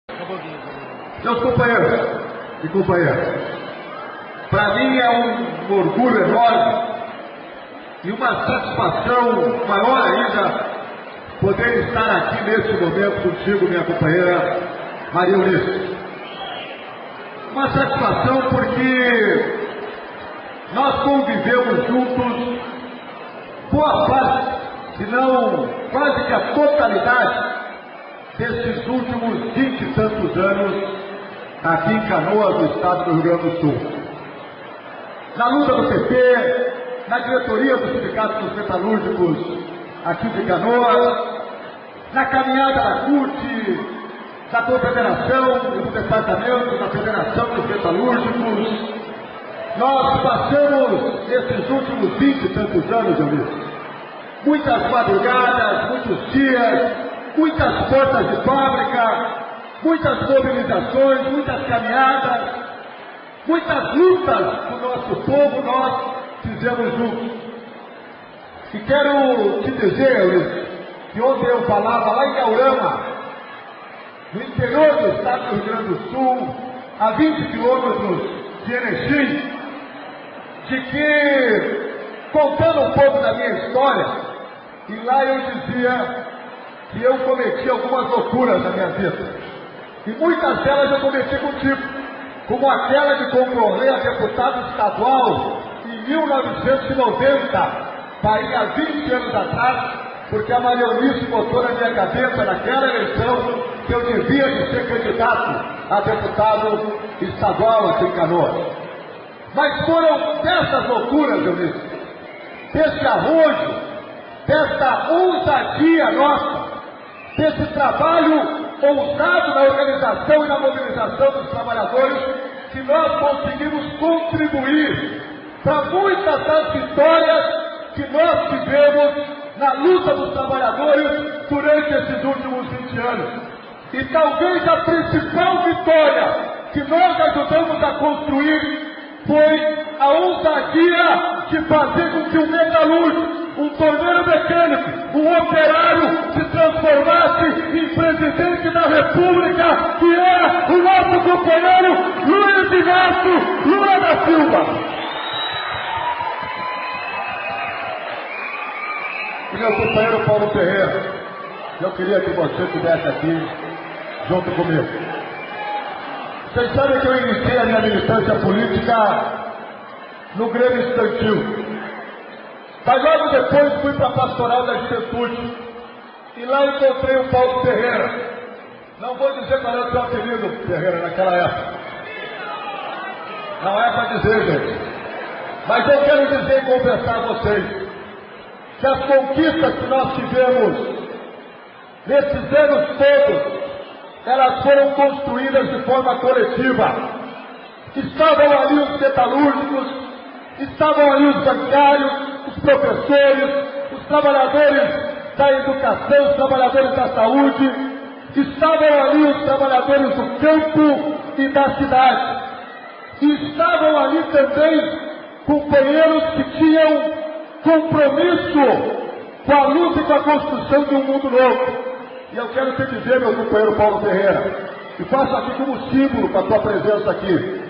Meus companheiros e companheiras, para mim é um orgulho enorme e uma satisfação maior ainda poder estar aqui neste momento contigo, minha companheira Maria Eunice. Uma satisfação porque nós convivemos juntos boa parte, se não quase que a totalidade desses últimos 20 e tantos anos aqui em Canoas, no estado do Rio Grande do Sul. Na luta do PT, na diretoria do Sindicato dos Metalúrgicos aqui de Canoas, na caminhada da CUT, da Confederação, do Departamento da Federação dos Metalúrgicos. Nós passamos esses últimos 20 e tantos anos, Eunice, muitas madrugadas, muitos dias, muitas portas de fábrica, muitas mobilizações, muitas caminhadas, muitas lutas do nosso povo nós fizemos juntos. E quero te dizer, Eunice, que ontem eu falava lá em Aurama, no interior do estado do Rio Grande do Sul, a 20 quilômetros de Erechim, de que, contando um pouco da minha história, e lá eu dizia que eu cometi algumas loucuras na minha vida. E muitas delas eu cometi contigo, como aquela de concorrer a deputado estadual em 1990, para há 20 anos atrás, porque a Maria Eunice botou na minha cabeça, naquela eleição, que eu devia de ser candidato a deputado estadual aqui em Canoas. Mas foram dessas loucuras, Eunice, desse arrojo, dessa ousadia nossa, desse trabalho ousado na organização e na mobilização dos trabalhadores, que nós conseguimos contribuir para muitas das vitórias que nós tivemos na luta dos trabalhadores durante esses últimos 20 anos. E talvez a principal vitória que nós ajudamos a construir foi a ousadia de fazer com que o metalúrgico, um torneiro mecânico, um operário, se transformasse em presidente da República, que é o nosso companheiro Luiz Inácio Lula da Silva. E meu companheiro Paulo Ferreira, eu queria que você estivesse aqui junto comigo. Vocês sabem que eu iniciei a minha militância política no Grêmio Estudantil. Mas logo depois fui para a Pastoral da Juventude. E lá encontrei o Paulo Ferreira. Não vou dizer qual era o seu apelido, Ferreira, naquela época. Não é para dizer, gente. Mas eu quero dizer e confessar a vocês que as conquistas que nós tivemos nesses anos todos, elas foram construídas de forma coletiva. Estavam ali os metalúrgicos, estavam ali os bancários, os professores, os trabalhadores da educação, os trabalhadores da saúde, estavam ali os trabalhadores do campo e da cidade. E estavam ali também companheiros que tinham compromisso com a luta e com a construção de um mundo novo. E eu quero te dizer, meu companheiro Paulo Ferreira, e faço aqui como símbolo para a tua presença aqui,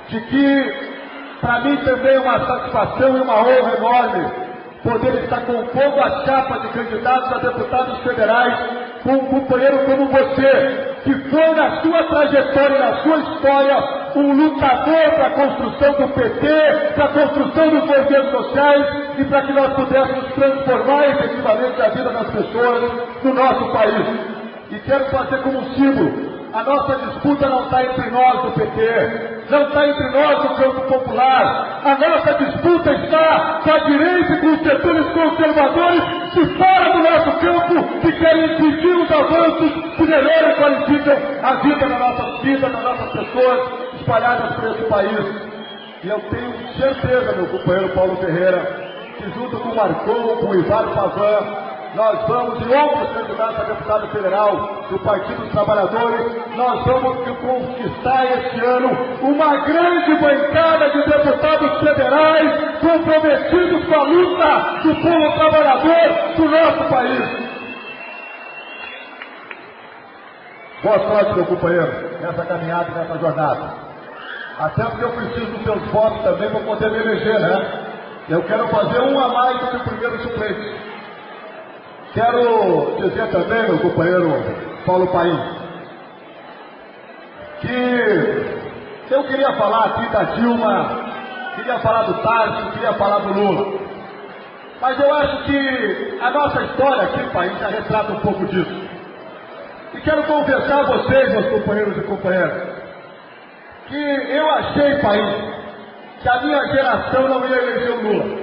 de que para mim também é uma satisfação e uma honra enorme poder estar compondo a chapa de candidatos a deputados federais com um companheiro como você, que foi na sua trajetória e na sua história um lutador para a construção do PT, para a construção dos movimentos sociais e para que nós pudéssemos transformar efetivamente a vida das pessoas no nosso país. E quero fazer como símbolo, a nossa disputa não está entre nós do PT, não está entre nós do campo popular, a nossa disputa está com a direita e com os setores conservadores de fora do nosso campo, que querem impedir os avanços que melhoram e qualificam a vida das nossas pessoas espalhadas por esse país. E eu tenho certeza, meu companheiro Paulo Ferreira, que junto com o Marcon, com o Ivar Pavan, nós vamos, e outros candidatos a deputado federal do Partido dos Trabalhadores, nós vamos conquistar este ano uma grande bancada de deputados federais comprometidos com a luta do povo trabalhador do nosso país. Boa sorte, meu companheiro, nessa caminhada, nessa jornada. Até porque eu preciso dos seus votos também para poder me eleger, né? Eu quero fazer um a mais do que o primeiro suplente. Quero dizer também, meu companheiro Paulo Paim, que eu queria falar aqui da Dilma, queria falar do Tarso, queria falar do Lula. Mas eu acho que a nossa história aqui, Paim, já retrata um pouco disso. E quero confessar a vocês, meus companheiros e companheiras, que eu achei, Paim, que a minha geração não ia eleger o Lula.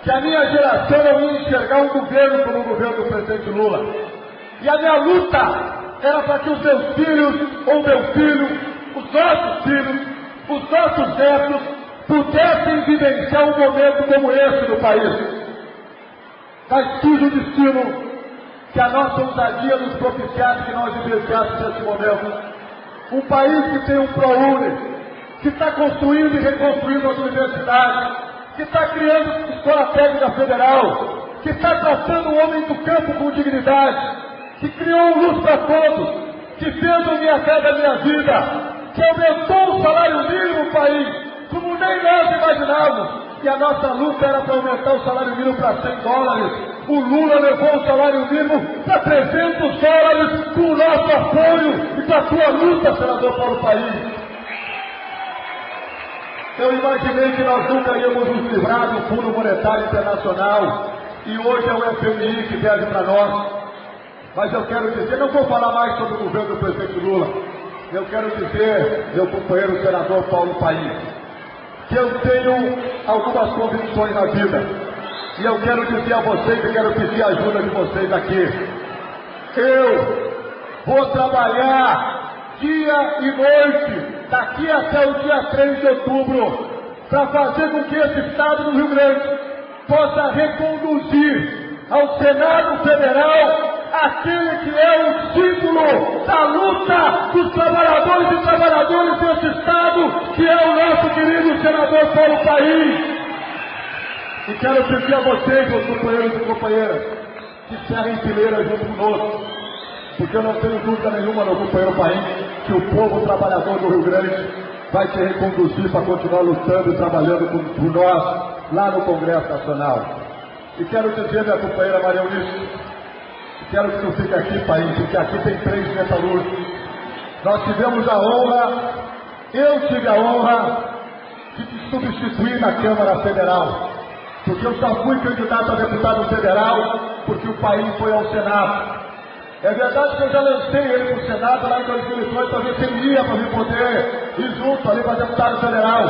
Que a minha geração não ia enxergar um governo como o governo do presidente Lula. E a minha luta era para que os meus filhos, ou meu filho, os nossos filhos, os nossos netos, pudessem vivenciar um momento como esse no país. Mas cujo destino que a nossa ousadia nos propiciasse que nós vivenciássemos esse momento. Um país que tem um ProUni, que está construindo e reconstruindo as universidades, que está criando escola técnica federal, que está tratando o homem do campo com dignidade, que criou luz para todos, que fez o Minha Casa Minha Vida, que aumentou o salário mínimo no país, como nem nós imaginávamos. E a nossa luta era para aumentar o salário mínimo para $100. O Lula levou o salário mínimo para $300 com o nosso apoio e com a sua luta, senador Paulo Paim. Eu imaginei que nós nunca íamos nos livrar do Fundo Monetário Internacional e hoje é o FMI que deve para nós. Mas eu quero dizer, não vou falar mais sobre o governo do presidente Lula. Eu quero dizer, meu companheiro senador Paulo Paim, que eu tenho algumas convicções na vida. E eu quero dizer a vocês, e quero pedir a ajuda de vocês aqui. Eu vou trabalhar dia e noite, daqui até o dia 3 de outubro, para fazer com que esse Estado do Rio Grande possa reconduzir ao Senado Federal aquele que é o símbolo da luta dos trabalhadores e trabalhadoras desse Estado, que é o nosso querido senador Paulo Paim. E quero pedir a vocês, meus companheiros e companheiras, que serem fileira junto conosco, porque eu não tenho dúvida nenhuma, meu companheiro Paim, que o povo trabalhador do Rio Grande vai se reconduzir para continuar lutando e trabalhando por nós lá no Congresso Nacional. E quero dizer, minha companheira Maria Eunice, quero que tu fique aqui, Paim, porque aqui tem 3 metalúrgicos. Nós tivemos a honra, eu tive a honra de te substituir na Câmara Federal, porque eu só fui candidato a deputado federal porque o Paim foi ao Senado. É verdade que eu já lancei ele para o Senado lá em 2018 para ver se ele ia para me poder ir junto ali para deputado federal.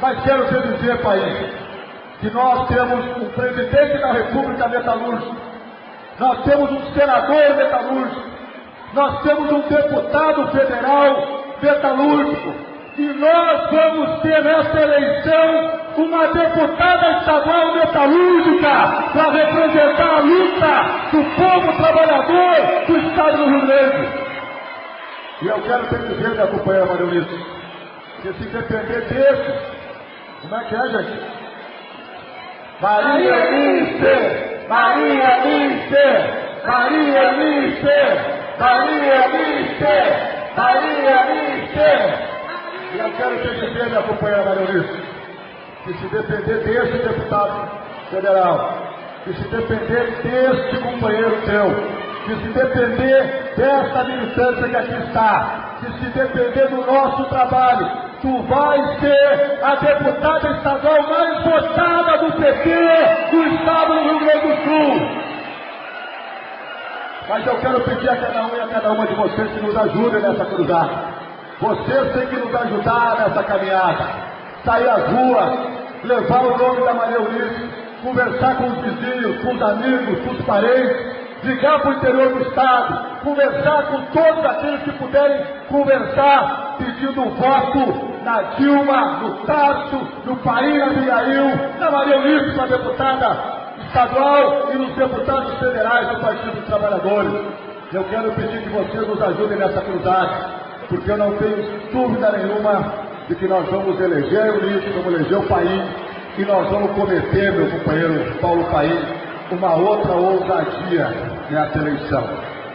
Mas quero te dizer, Paim, que nós temos um presidente da República metalúrgico, nós temos um senador metalúrgico, nós temos um deputado federal metalúrgico, e nós vamos ter nessa eleição uma deputada estadual metalúrgica para representar a luta do povo trabalhador do Estado do Rio Grande. E eu quero te dizer, minha companheira Maria Eunice, que se depender desse, como é que é, gente? Maria Eunice! Maria Eunice! Maria Eunice! Maria Eunice! Maria Eunice! E eu quero te dizer, minha companheira Maria Eunice, que se depender desse deputado federal, que se depender deste companheiro teu, que se depender dessa militância que aqui está, que se depender do nosso trabalho, tu vais ser a deputada estadual mais votada do PT do Estado do Rio Grande do Sul. Mas eu quero pedir a cada um e a cada uma de vocês que nos ajudem nessa cruzada. Vocês têm que nos ajudar nessa caminhada, sair às ruas, levar o nome da Maria Eunice, conversar com os vizinhos, com os amigos, com os parentes, ligar para o interior do Estado, conversar com todos aqueles que puderem conversar, pedindo um voto na Dilma, no Tarso, no Paim, na Abigail, na Maria Eunice, para deputada estadual e nos deputados federais do Partido dos Trabalhadores. Eu quero pedir que vocês nos ajudem nessa cruzada, porque eu não tenho dúvida nenhuma de que nós vamos eleger a Eunice, vamos eleger o Paim, e nós vamos cometer, meu companheiro Paulo Paim, uma outra ousadia nessa eleição.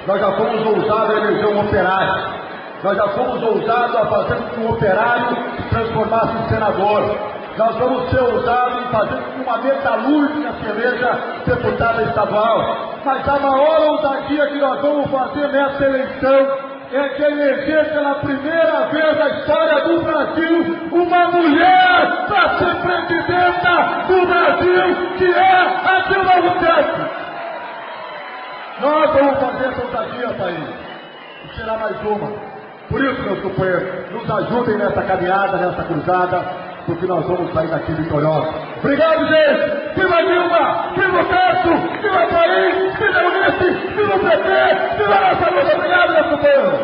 Nós já fomos ousados a eleger um operário. Nós já fomos ousados a fazer com que um operário se transformasse em senador. Nós vamos ser ousados em fazer com que uma metalúrgica se eleja deputada estadual. Mas a maior ousadia que nós vamos fazer nessa eleição é que eleger pela primeira vez na história do Brasil uma mulher para ser presidenta do Brasil, que é a Dilma Rousseff. Nós vamos fazer essa ousadia, país. E será mais uma. Por isso, meus companheiros, nos ajudem nessa caminhada, nessa cruzada, porque nós vamos sair daqui vitoriosos. Obrigado, gente! Viva Dilma! Viva o Castro! Viva o país! Viva o Ulisses! Viva o PT! Viva a nossa luta! Obrigado, meus companheiros!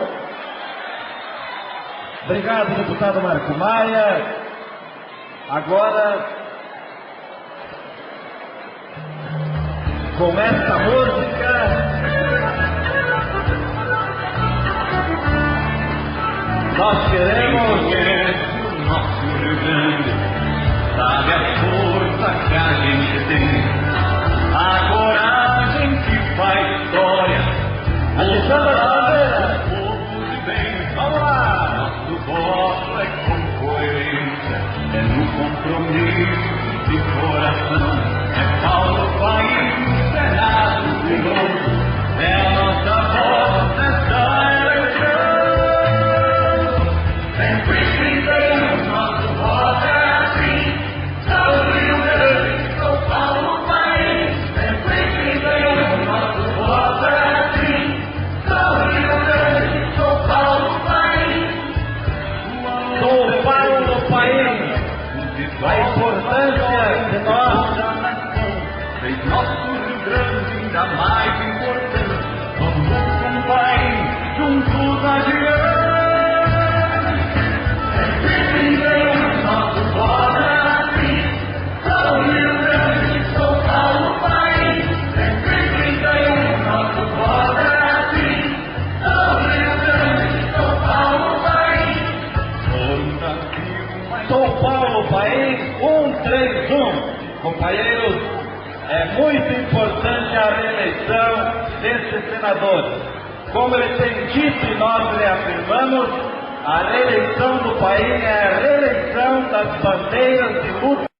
Obrigado, deputado Marco Maia. Agora, com esta música, nós queremos o nosso Rio Grande, sabe a força que a gente tem, a coragem que faz história, agitada a bandeira. O povo de bem. Vamos lá! Nosso voto é com coerência, é no compromisso de coração, é Paulo País, Senado de novo, é a nossa voz nessa eleição. Sempre gritamos, nosso voto é assim, São Rio Grande, São Paulo País. Sempre gritamos, nosso voto é assim, São Rio Grande, São Paulo País. São Paulo País, a importância de nós. Fez nosso Rio Grande ainda mais importante. Vamos com o país, juntos adiante. Sempre brindemos, nosso voto é assim, São Rio Grande, São Paulo País. Sempre brindemos, nosso voto é assim, São Rio Grande, São Paulo País. São Paulo País, 131. Companheiros, é muito importante a reeleição desses senadores. Como ele tem dito e nós reafirmamos, a reeleição do país é a reeleição das bandeiras de luta